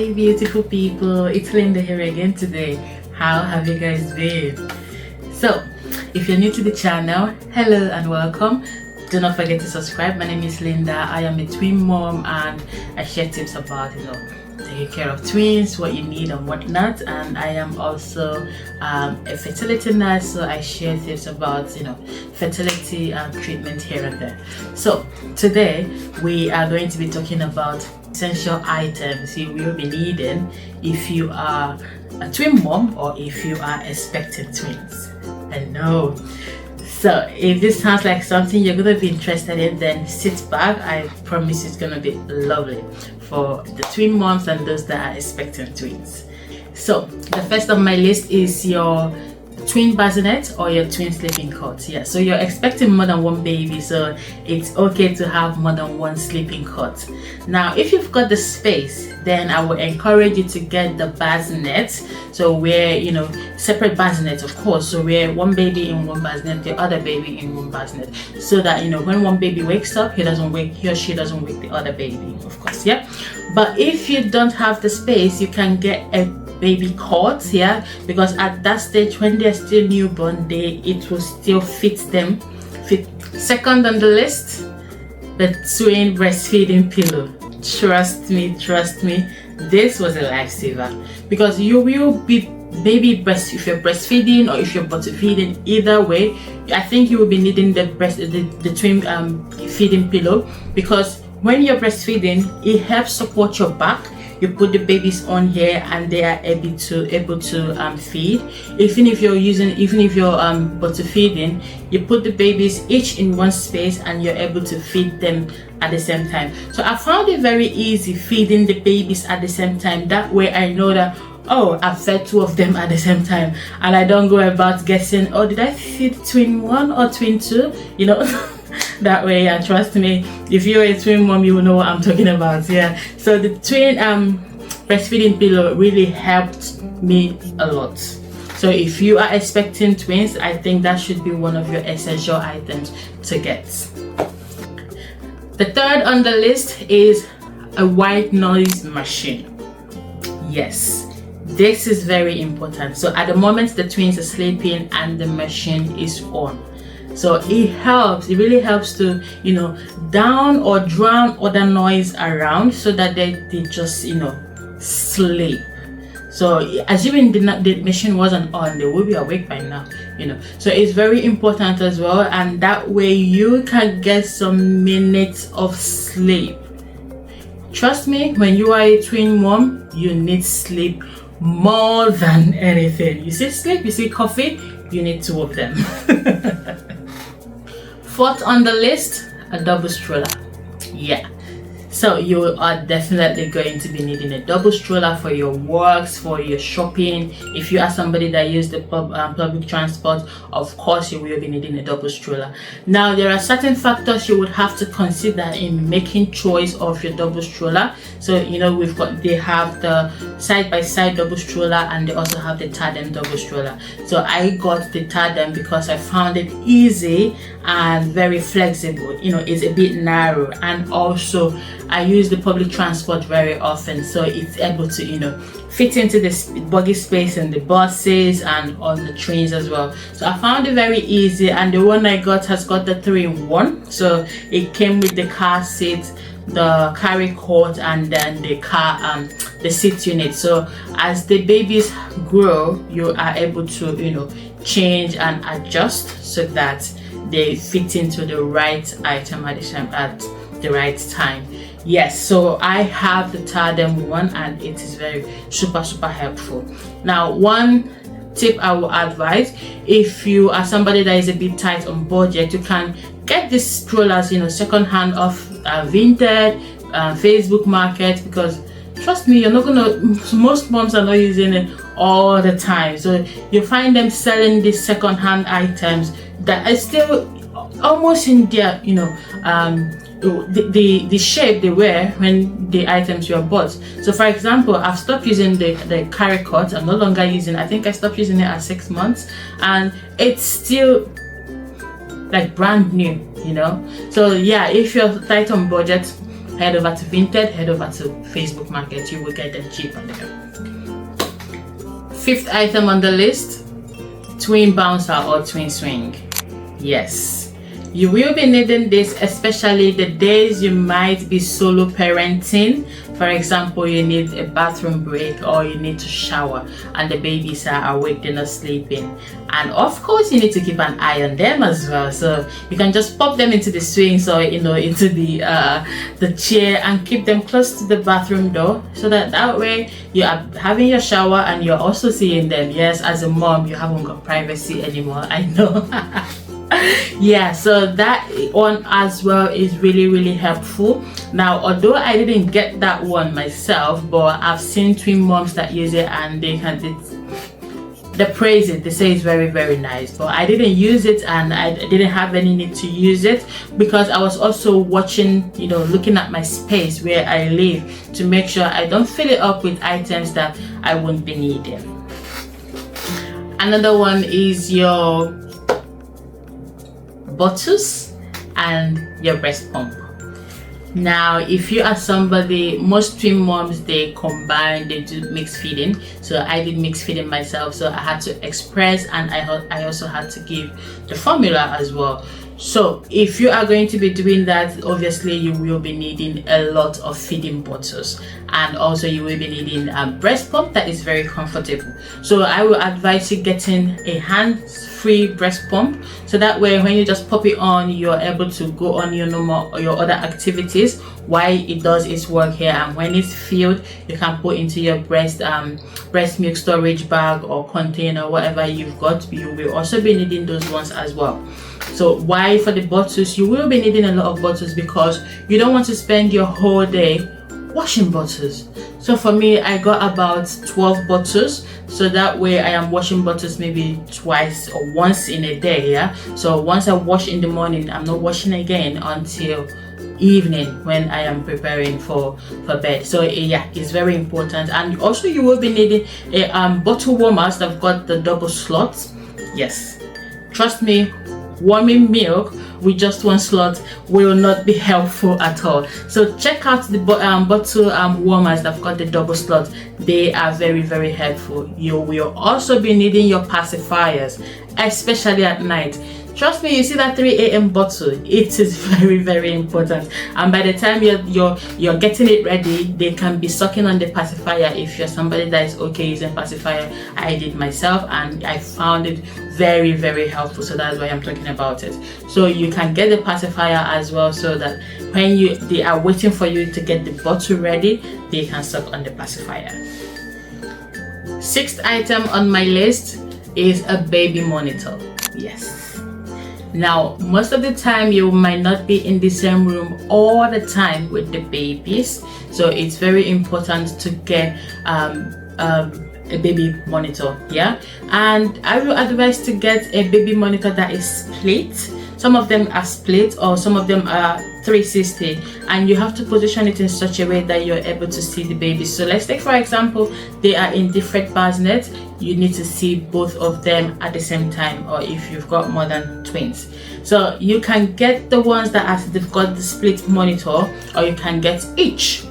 Hey beautiful people, it's Linda here again today. How have you guys been? So if you're new to the channel, hello and welcome. Do not forget to subscribe. My name is Linda. I am a twin mom and I share tips about taking care of twins, what you need and what not. And I am also a fertility nurse, so I share tips about fertility treatment here and there. So today we are going to be talking about essential items you will be needing if you are a twin mom or if you are expecting twins. I know. So if this sounds like something you're going to be interested in, then sit back. I promise it's going to be lovely for the twin moms and those that are expecting twins. So the first on my list is your twin bassinet or your twin sleeping cot. Yeah, so you're expecting more than one baby, so it's okay to have more than one sleeping cot. Now if you've got the space, then I would encourage you to get the bassinet. So where separate bassinet, of course, so where one baby in one bassinet, the other baby in one bassinet, so that when one baby wakes up, he or she doesn't wake the other baby, of course. Yeah, but if you don't have the space, you can get a baby cot, yeah, because at that stage when they're still newborn, it will still fit them. Second on the list, the twin breastfeeding pillow. Trust me, this was a lifesaver, because you will be if you're breastfeeding or if you're bottle feeding, either way I think you will be needing the twin feeding pillow, because when you're breastfeeding, it helps support your back. You put the babies on here and they are able to feed. Even if you're bottle feeding, you put the babies each in one space and you're able to feed them at the same time. So I found it very easy feeding the babies at the same time. That way I know that, oh, I've fed two of them at the same time, and I don't go about guessing, oh, did I feed twin one or twin two? That way, yeah, trust me, if you're a twin mom, you will know what I'm talking about. Yeah, so the twin breastfeeding pillow really helped me a lot. So if you are expecting twins, I think that should be one of your essential items to get. The third on the list is a white noise machine. Yes, this is very important. So at the moment the twins are sleeping and the machine is on, so it really helps to down or drown other noise around, so that they just sleep. So assuming the machine wasn't on, they will be awake by now. So it's very important as well, and that way you can get some minutes of sleep. Trust me, when you are a twin mom, you need sleep more than anything. You see sleep, you see coffee, you need two of them. Fourth on the list, a double stroller. Yeah, so you are definitely going to be needing a double stroller for your works, for your shopping. If you are somebody that uses the public transport, of course you will be needing a double stroller. Now there are certain factors you would have to consider in making choice of your double stroller. So they have the side-by-side double stroller, and they also have the tandem double stroller. So I got the tandem because I found it easy and very flexible. It's a bit narrow, and also I use the public transport very often, so it's able to fit into the buggy space in the buses and on the trains as well. So I found it very easy, and the one I got has got the 3-in-1. So it came with the car seat, the carry cord, and then the seat unit. So as the babies grow, you are able to change and adjust so that they fit into the right item at the right time. Yes, so I have the tandem one, and it is very super helpful. Now one tip I will advise, if you are somebody that is a bit tight on budget, you can get these strollers second hand off Vinted, Facebook Market, because trust me, most moms are not using it all the time. So you find them selling these second hand items that are still almost in their the shape they were when the items were bought. So for example, I've stopped using the carry cord. I'm no longer using it. I think I stopped using it at 6 months, and it's still like brand new. So yeah, if you're tight on budget, head over to Vinted, head over to Facebook Market. You will get them cheaper there. Fifth item on the list, twin bouncer or twin swing. Yes, you will be needing this, especially the days you might be solo parenting. For example, you need a bathroom break or you need to shower and the babies are awake, they're not sleeping. And of course, you need to keep an eye on them as well. So you can just pop them into the swings or into the chair and keep them close to the bathroom door, so that way you are having your shower and you're also seeing them. Yes, as a mom, you haven't got privacy anymore. I know. Yeah, so that one as well is really helpful. Now, although I didn't get that one myself, but I've seen twin moms that use it and they praise it. They say it's very nice, but I didn't use it and I didn't have any need to use it because I was also watching, looking at my space where I live to make sure I don't fill it up with items that I won't be needing. Another one is your bottles and your breast pump. Now, if you are somebody, most twin moms, they combine, they do mixed feeding. So I did mixed feeding myself, so I had to express and I also had to give the formula as well. So if you are going to be doing that, obviously you will be needing a lot of feeding bottles, and also you will be needing a breast pump that is very comfortable. So I will advise you getting a hands-free breast pump, so that way when you just pop it on, you're able to go on your normal or your other activities while it does its work here, and when it's filled, you can put into your breast milk storage bag or container, whatever you've got. You will also be needing those ones as well. So why for the bottles, you will be needing a lot of bottles because you don't want to spend your whole day washing bottles. So for me, I got about 12 bottles, so that way I am washing bottles maybe twice or once in a day. Yeah, so once I wash in the morning, I'm not washing again until evening when I am preparing for bed. So yeah, it's very important. And also you will be needing a bottle warmers that've got the double slots. Yes, trust me, warming milk with just one slot will not be helpful at all. So check out the bottle warmers that've got the double slot. They are very helpful. You will also be needing your pacifiers, especially at night. Trust me, you see that 3 a.m. bottle, it is very important, and by the time you're getting it ready, they can be sucking on the pacifier. If you're somebody that is okay using pacifier, I did myself and I found it very helpful, so that's why I'm talking about it. So you can get the pacifier as well, so that when they are waiting for you to get the bottle ready, they can suck on the pacifier. Sixth item on my list is a baby monitor. Yes. Now, most of the time you might not be in the same room all the time with the babies, so it's very important to get a baby monitor. Yeah, and I will advise to get a baby monitor that is split. Some of them are split or some of them are 360, and you have to position it in such a way that you're able to see the baby. So let's take for example, they are in different bassinets. You need to see both of them at the same time, or if you've got more than twins. So you can get the ones that they've got the split monitor, or you can get each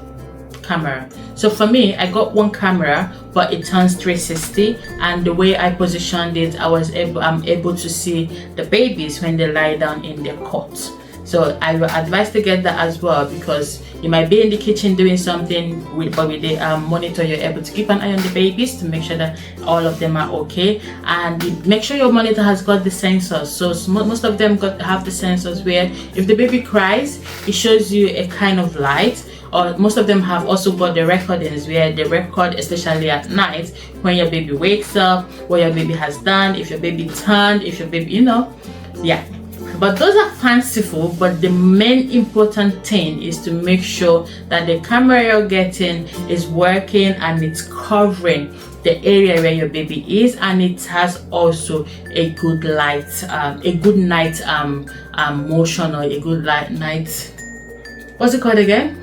camera. So for me, I got one camera, but it turns 360, and the way I positioned it, I'm able to see the babies when they lie down in their cots. So I will advise to get that as well, because you might be in the kitchen doing something but with the monitor, you're able to keep an eye on the babies to make sure that all of them are okay, and make sure your monitor has got the sensors. So most of them have the sensors where if the baby cries, it shows you a kind of light, or most of them have also got the recordings where they record, especially at night, when your baby wakes up, what your baby has done, if your baby turned, if your baby, yeah. But those are fanciful, but the main important thing is to make sure that the camera you're getting is working and it's covering the area where your baby is, and it has also a good light, a good night motion, or a good night, what's it called again?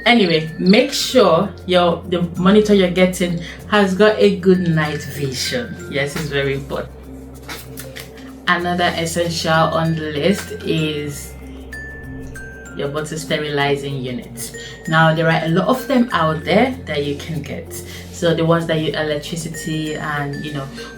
Anyway, make sure the monitor you're getting has got a good night vision. Yes, it's very important. Another essential on the list is your bottle sterilizing units. Now there are a lot of them out there that you can get, so the ones that use electricity, and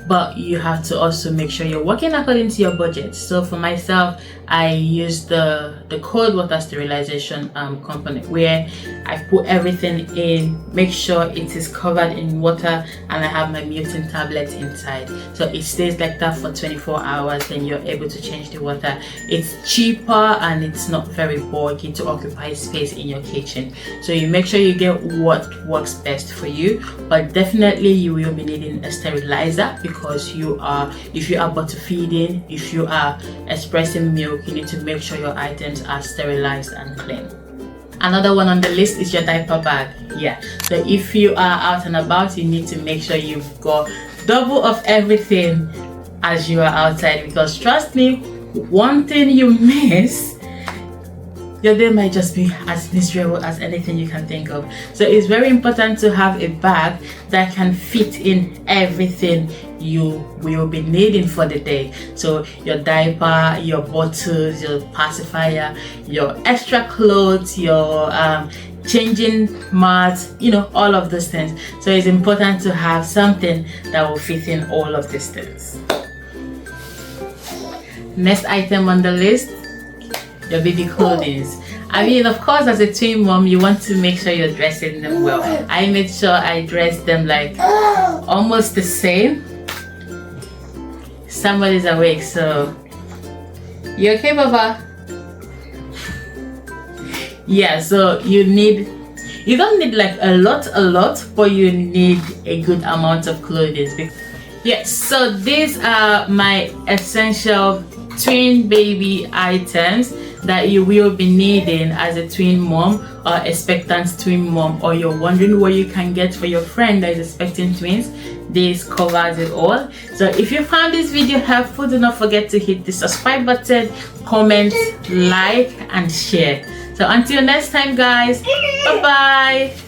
but you have to also make sure you're working according to your budget. So for myself, I use the cold water sterilization component, where I put everything in, make sure it is covered in water, and I have my mutant tablet inside, so it stays like that for 24 hours. Then you're able to change the water. It's cheaper and it's not very bulky to occupy space in your kitchen, so you make sure you get what works best for you. But definitely you will be needing a sterilizer, because if you are bottle feeding, if you are expressing milk, you need to make sure your items are sterilized and clean. Another one on the list is your diaper bag. Yeah, so if you are out and about, you need to make sure you've got double of everything as you are outside, because trust me, one thing you miss, your day might just be as miserable as anything you can think of. So it's very important to have a bag that can fit in everything you will be needing for the day. So your diaper, your bottles, your pacifier, your extra clothes, your changing mats, all of those things. So it's important to have something that will fit in all of these things. Next item on the list, your baby clothing. I mean, of course, as a twin mom, you want to make sure you're dressing them well. I made sure I dressed them like almost the same. Somebody's awake, so you okay, Baba? Yeah, so you don't need like a lot, but you need a good amount of clothing. Yes, so these are my essential twin baby items that you will be needing as a twin mom or expectant twin mom, or you're wondering what you can get for your friend that is expecting twins. This covers it all. So if you found this video helpful, do not forget to hit the subscribe button, comment, like, and share. So until next time, guys, bye bye.